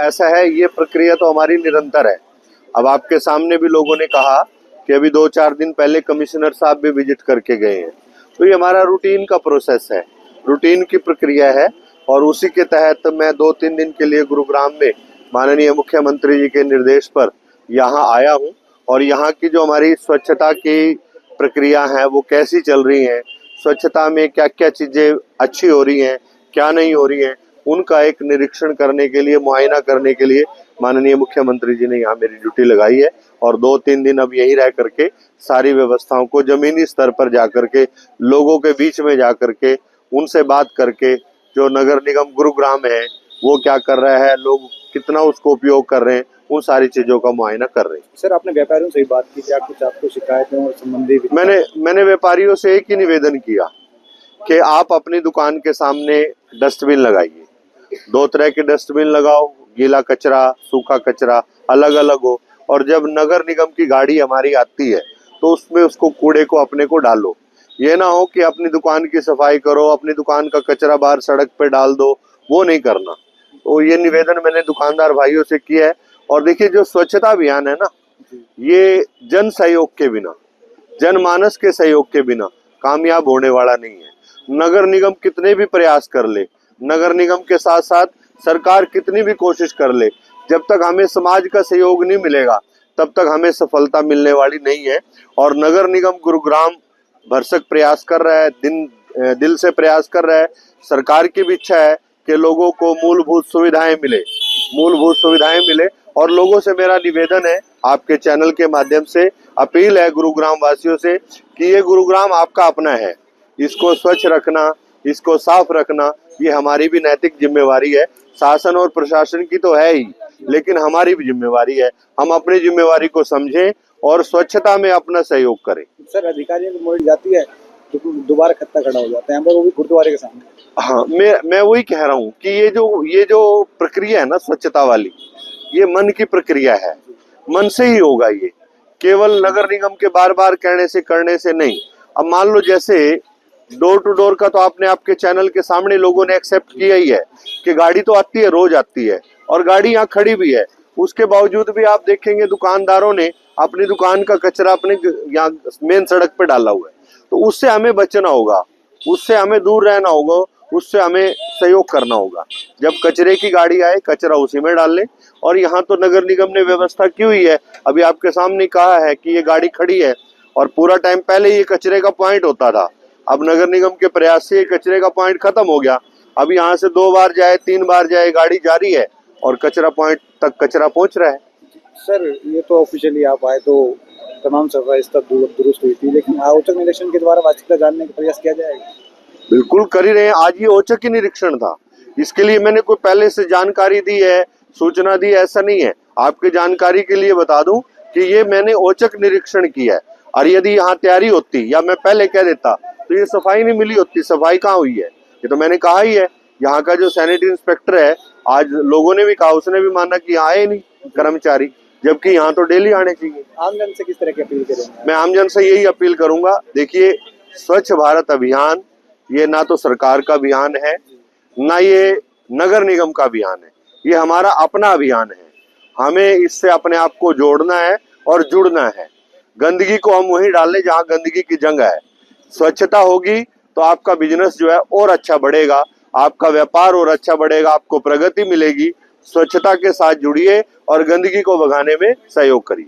ऐसा है, ये प्रक्रिया तो हमारी निरंतर है। अब आपके सामने भी लोगों ने कहा कि अभी 2-4 दिन पहले कमिश्नर साहब भी विजिट करके गए हैं। तो ये हमारा रूटीन का प्रोसेस है, रूटीन की प्रक्रिया है और उसी के तहत मैं 2-3 दिन के लिए गुरुग्राम में माननीय मुख्यमंत्री जी के निर्देश पर यहाँ आया हूँ और यहाँ की जो हमारी स्वच्छता की प्रक्रिया है वो कैसी चल रही हैं, स्वच्छता में क्या क्या चीज़ें अच्छी हो रही हैं, क्या नहीं हो रही हैं, उनका एक निरीक्षण करने के लिए, मुआयना करने के लिए माननीय मुख्यमंत्री जी ने यहाँ मेरी ड्यूटी लगाई है और 2-3 दिन अब यहीं रह करके सारी व्यवस्थाओं को जमीनी स्तर पर जा करके, लोगों के बीच में जा करके, उनसे बात करके, जो नगर निगम गुरुग्राम है वो क्या कर रहा है, लोग कितना उसको उपयोग कर रहे हैं, उन सारी चीजों का मुआयना कर रहे हैं। सर, आपने व्यापारियों से बात की, क्या कुछ आपको शिकायतें और संबंधी? मैंने व्यापारियों से एक ही निवेदन किया कि आप अपनी दुकान के सामने डस्टबिन लगाइए, 2 तरह के डस्टबिन लगाओ, गीला कचरा, सूखा कचरा अलग अलग हो, और जब नगर निगम की गाड़ी हमारी आती है तो उसमें उसको कूड़े को अपने को डालो। ये ना हो कि अपनी दुकान की सफाई करो, अपनी दुकान का कचरा बाहर सड़क पे डाल दो, वो नहीं करना। तो ये निवेदन मैंने दुकानदार भाइयों से किया है। और देखिए, जो स्वच्छता अभियान है ना, ये जन सहयोग के बिना, जनमानस के सहयोग के बिना कामयाब होने वाला नहीं है। नगर निगम कितने भी प्रयास कर ले, नगर निगम के साथ साथ सरकार कितनी भी कोशिश कर ले, जब तक हमें समाज का सहयोग नहीं मिलेगा तब तक हमें सफलता मिलने वाली नहीं है। और नगर निगम गुरुग्राम भरसक प्रयास कर रहा है, दिल से प्रयास कर रहा है। सरकार की भी इच्छा है कि लोगों को मूलभूत सुविधाएं मिले। और लोगों से मेरा निवेदन है, आपके चैनल के माध्यम से अपील है गुरुग्राम वासियों से कि ये गुरुग्राम आपका अपना है, इसको स्वच्छ रखना, इसको साफ रखना, ये हमारी भी नैतिक जिम्मेवारी है। शासन और प्रशासन की तो है ही, लेकिन हमारी भी जिम्मेवारी है। हम अपनी जिम्मेवारी को समझें और स्वच्छता में अपना सहयोग करें। सर, अधिकारियों को मोड़ जाती है तो दोबारा खत्ता खड़ा हो जाता है, वो भी गुरुद्वारे के सामने। हाँ, मैं वही कह रहा हूँ कि ये जो प्रक्रिया है ना स्वच्छता वाली, ये मन की प्रक्रिया है, मन से ही होगा। ये केवल नगर निगम के बार बार कहने से करने से नहीं। अब मान लो जैसे डोर टू डोर का तो आपने आपके चैनल के सामने लोगों ने एक्सेप्ट किया ही है कि गाड़ी तो आती है, रोज आती है और गाड़ी यहाँ खड़ी भी है। उसके बावजूद भी आप देखेंगे दुकानदारों ने अपनी दुकान का कचरा अपने यहाँ मेन सड़क पे डाला हुआ है। तो उससे हमें बचना होगा, उससे हमें दूर रहना होगा, उससे हमें सहयोग करना होगा। जब कचरे की गाड़ी आए, कचरा उसी में डाल ले। और यहाँ तो नगर निगम ने व्यवस्था की हुई है, अभी आपके सामने कहा है कि ये गाड़ी खड़ी है और पूरा टाइम पहले ये कचरे का पॉइंट होता था। अब नगर निगम के प्रयास से कचरे का पॉइंट खत्म हो गया। अब यहाँ से 2 बार जाए, 3 बार जाए, गाड़ी जा रही है और कचरा पॉइंट तक कचरा पहुँच रहा है। सर, ये तो ऑफिशियली आप आए तो तमाम सफाई स्तर दुरुस्त हुई थी, लेकिन औचक निरीक्षण के द्वारा वास्तविकता जानने का प्रयास किया जाएगा? बिल्कुल कर ही रहे हैं। आज ये औचक ही निरीक्षण था, इसके लिए मैंने कोई पहले से जानकारी दी है, सूचना दी, ऐसा नहीं है। आपकी जानकारी के लिए बता दूं कि ये मैंने औचक निरीक्षण किया है। और यदि यहाँ तैयारी होती या मैं पहले कह देता तो ये सफाई नहीं मिली होती। सफाई कहाँ हुई है, ये तो मैंने कहा ही है। यहाँ का जो सैनिटरी इंस्पेक्टर है, आज लोगों ने भी कहा, उसने भी माना कि यहाँ आए नहीं कर्मचारी, जबकि यहाँ तो डेली आने चाहिए। आमजन से किस तरह की अपील करेंगे? मैं आमजन से यही अपील करूंगा, देखिए, स्वच्छ भारत अभियान ये ना तो सरकार का अभियान है, ना ये नगर निगम का अभियान है, ये हमारा अपना अभियान है। हमें इससे अपने आप को जोड़ना है और जुड़ना है। गंदगी को हम वहीं डालें जहां गंदगी की जगह है। स्वच्छता होगी तो आपका बिजनेस जो है और अच्छा बढ़ेगा, आपका व्यापार और अच्छा बढ़ेगा, आपको प्रगति मिलेगी। स्वच्छता के साथ जुड़िए और गंदगी को भगाने में सहयोग करिए।